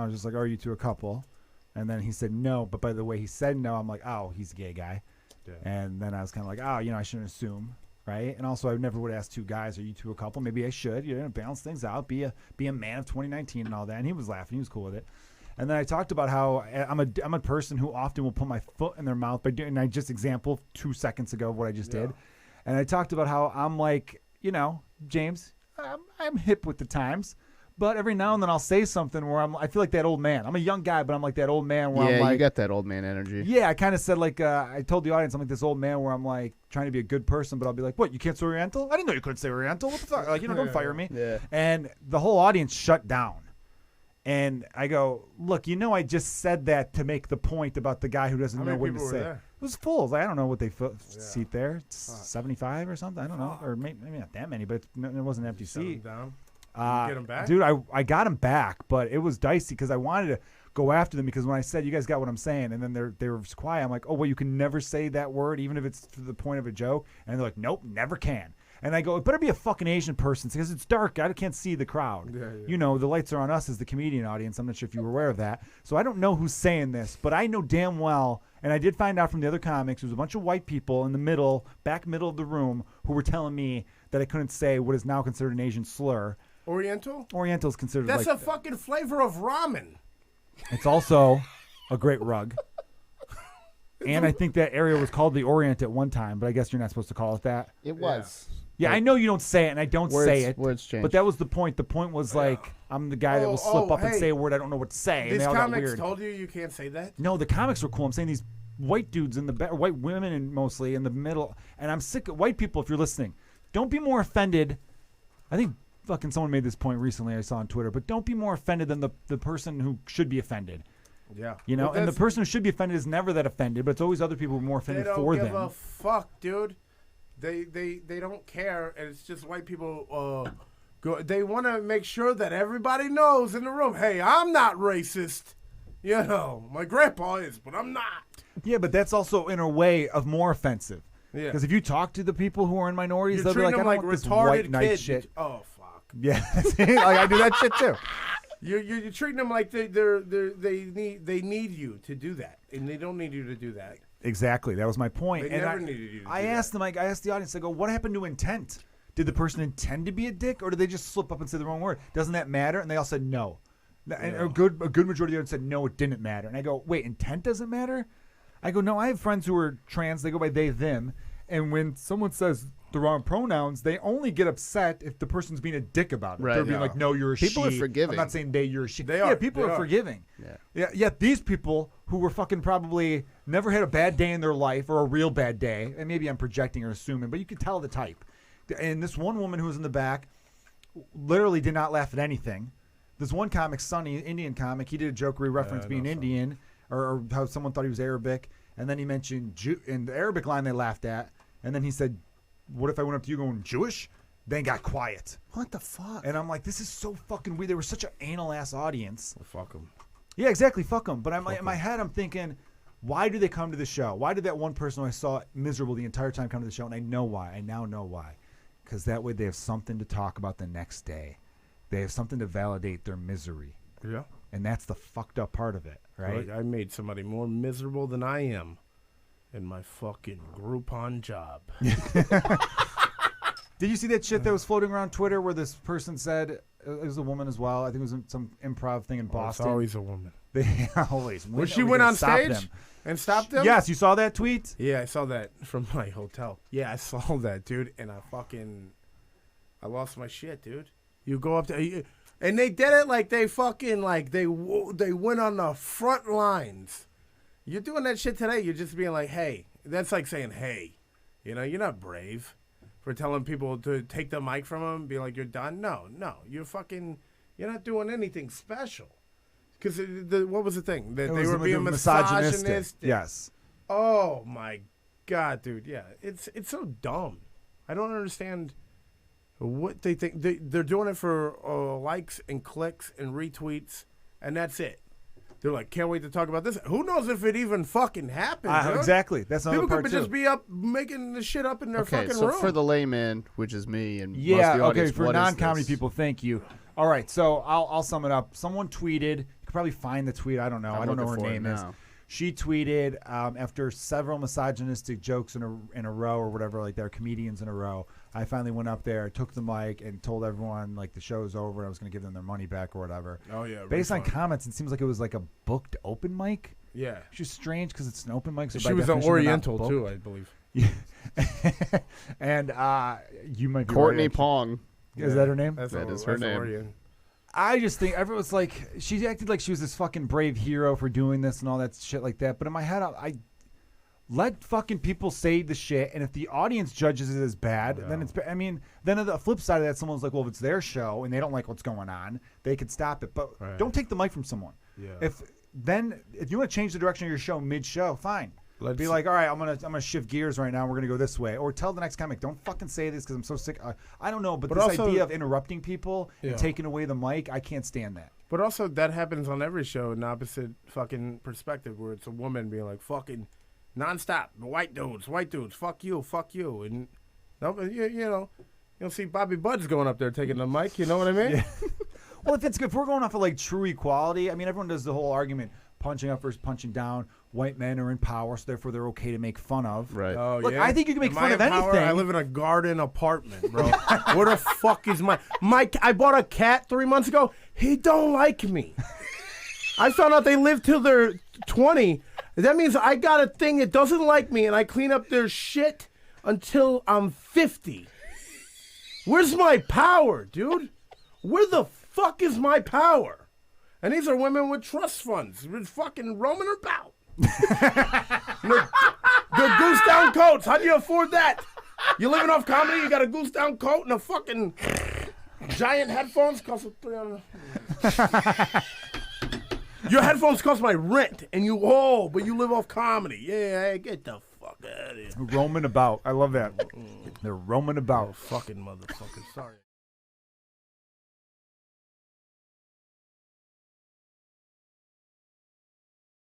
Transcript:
I was just like, are you two a couple? And then he said no, but by the way he said no, I'm like, oh, he's a gay guy. Yeah. And then I was kind of like, oh, I shouldn't assume, right? And also I never would ask two guys, are you two a couple? Maybe I should, balance things out, be a man of 2019 and all that. And he was laughing, he was cool with it. And then I talked about how I'm a person who often will put my foot in their mouth by doing, and I just example 2 seconds ago of what I just did. And I talked about how I'm like, James, I'm hip with the times. But every now and then I'll say something where I feel like that old man. I'm a young guy, but I'm like that old man where I'm like. Yeah, you got that old man energy. Yeah, I kind of said I told the audience I'm like this old man where I'm like trying to be a good person, but I'll be like, what, you can't say Oriental? I didn't know you couldn't say Oriental. What the fuck? Like, don't fire me. Yeah. And the whole audience shut down. And I go, look, I just said that to make the point about the guy who doesn't know what to say. It was full. I don't know what they seat there. It's 75 or something. I don't know. Or maybe not that many, but it wasn't an empty seat. Down. Get him back? Dude, I got him back, but it was dicey because I wanted to go after them because when I said, you guys got what I'm saying, and then they were just quiet, I'm like, oh, well, you can never say that word even if it's to the point of a joke. And they're like, nope, never can. And I go, it better be a fucking Asian person because it's dark. I can't see the crowd. Yeah. The lights are on us as the comedian audience. I'm not sure if you were aware of that. So I don't know who's saying this, but I know damn well, and I did find out from the other comics, there was a bunch of white people in the back middle of the room who were telling me that I couldn't say what is now considered an Asian slur. Oriental? Oriental is considered That's a fucking flavor of ramen. It's also a great rug. And I think that area was called the Orient at one time, but I guess you're not supposed to call it that. It was. Yeah, I know you don't say it, and I don't say it. Words change. But that was the point. The point was I'm the guy that will slip up and say a word I don't know what to say. These and they all got comics weird. told you can't say that? No, the comics were cool. I'm saying these white dudes in the white women and mostly in the middle. And I'm sick of white people. If you're listening, don't be more offended. I think fucking someone made this point recently. I saw on Twitter, but don't be more offended than the person who should be offended. Yeah, and the person who should be offended is never that offended, but it's always other people who are more offended for them. They don't give a fuck, dude. They don't care, and it's just white people. They want to make sure that everybody knows in the room. Hey, I'm not racist. My grandpa is, but I'm not. Yeah, but that's also in a way of more offensive. Yeah, because if you talk to the people who are in minorities, they'll be like, like, I don't want this white knight shit. Oh fuck. Yeah, I do that shit too. You're treating them like they need you to do that, and they don't need you to do that. Exactly, that was my point. They never needed you to do that. I asked the audience, I go, what happened to intent? Did the person intend to be a dick, or did they just slip up and say the wrong word? Doesn't that matter? And they all said no. And a good majority of the audience said no, it didn't matter. And I go, wait, intent doesn't matter? I go, no, I have friends who are trans. They go by they, them. And when someone says the wrong pronouns, they only get upset if the person's being a dick about it. Right, They're being like, no, you're a she. People are forgiving. I'm not saying they, you're a she. They are. People are forgiving. Yeah. Yet these people who were fucking probably never had a bad day in their life or a real bad day, and maybe I'm projecting or assuming, but you could tell the type. And this one woman who was in the back literally did not laugh at anything. This one comic, Sonny, Indian comic, he did a joke where he referenced being Indian or how someone thought he was Arabic. And then he mentioned in the Arabic line they laughed at. And then he said, what if I went up to you going Jewish? Then got quiet. What the fuck? And I'm like, this is so fucking weird. They were such an anal-ass audience. Well, fuck them. Yeah, exactly. Fuck them. But in my head, I'm thinking, why do they come to the show? Why did that one person who I saw miserable the entire time come to the show? And I know why. I now know why. Because that way they have something to talk about the next day. They have something to validate their misery. Yeah. And that's the fucked up part of it, right? Like I made somebody more miserable than I am in my fucking Groupon job. Did you see that shit that was floating around Twitter where this person said, it was a woman as well, I think it was some improv thing in Boston. It's always a woman. They always. When she went on stage and stopped them? Yes, you saw that tweet? Yeah, I saw that from my hotel. Yeah, I saw that, dude, and I lost my shit, dude. You go up to, and they did it like they fucking, like they went on the front lines. You're doing that shit today, you're just being like, hey. That's like saying, hey. You're not brave for telling people to take the mic from them, be like, you're done. No, you're not doing anything special. Because what was the thing? That they were being misogynistic. Yes. Oh, my God, dude. Yeah, it's so dumb. I don't understand what they think. They're doing it for likes and clicks and retweets, and that's it. They're like, can't wait to talk about this. Who knows if it even fucking happened? Exactly. That's another part, too. People could just be up making the shit up in their fucking room. Okay, so for the layman, which is me and most of the audience, for non-comedy people, thank you. All right, so I'll sum it up. Someone tweeted, you can could probably find the tweet. I don't know. I don't know her name is. She tweeted after several misogynistic jokes in a row or whatever, like they're comedians in a row. I finally went up there, took the mic, and told everyone like the show's over. I was going to give them their money back or whatever. Oh yeah. Based on comments, it seems like it was like a booked open mic. Yeah. Which is strange because it's an open mic. So she was an Oriental too, I believe. Yeah. And you might be Courtney right, Pong. Is that her name? That is her name. Oriental. I just think everyone's like, she acted like she was this fucking brave hero for doing this and all that shit like that. But in my head, I let fucking people say the shit, and if the audience judges it as bad, then it's. I mean, then on the flip side of that, someone's like, well, if it's their show and they don't like what's going on, they could stop it. But don't take the mic from someone. Yeah. If you want to change the direction of your show mid-show, fine. Be like, all right, I'm gonna shift gears right now. We're gonna go this way, or tell the next comic, don't fucking say this because I'm so sick. I don't know, but this also, idea of interrupting people and taking away the mic, I can't stand that. But also, that happens on every show in opposite fucking perspective, where it's a woman being like, fucking nonstop, white dudes, fuck you, and you'll see Bobby Buds going up there taking the mic. You know what I mean? Yeah. Well, if we're going off of like true equality, I mean, everyone does the whole argument. Punching up versus punching down. White men are in power, so therefore they're okay to make fun of. Right. Oh, Look, yeah? I think you can make fun of anything. I live in a garden apartment, bro. Where the fuck is my? I bought a cat 3 months ago. He don't like me. I found out they live till they're 20. That means I got a thing that doesn't like me, and I clean up their shit until I'm 50. Where's my power, dude? Where the fuck is my power? And these are women with trust funds, with fucking roaming about. The goose down coats. How do you afford that? You living off comedy? You got a goose down coat and a fucking giant headphones cost $300. Your headphones cost my rent, and but you live off comedy. Yeah, get the fuck out of here. Roaming about. I love that. They're roaming about. Fucking motherfucker. Sorry.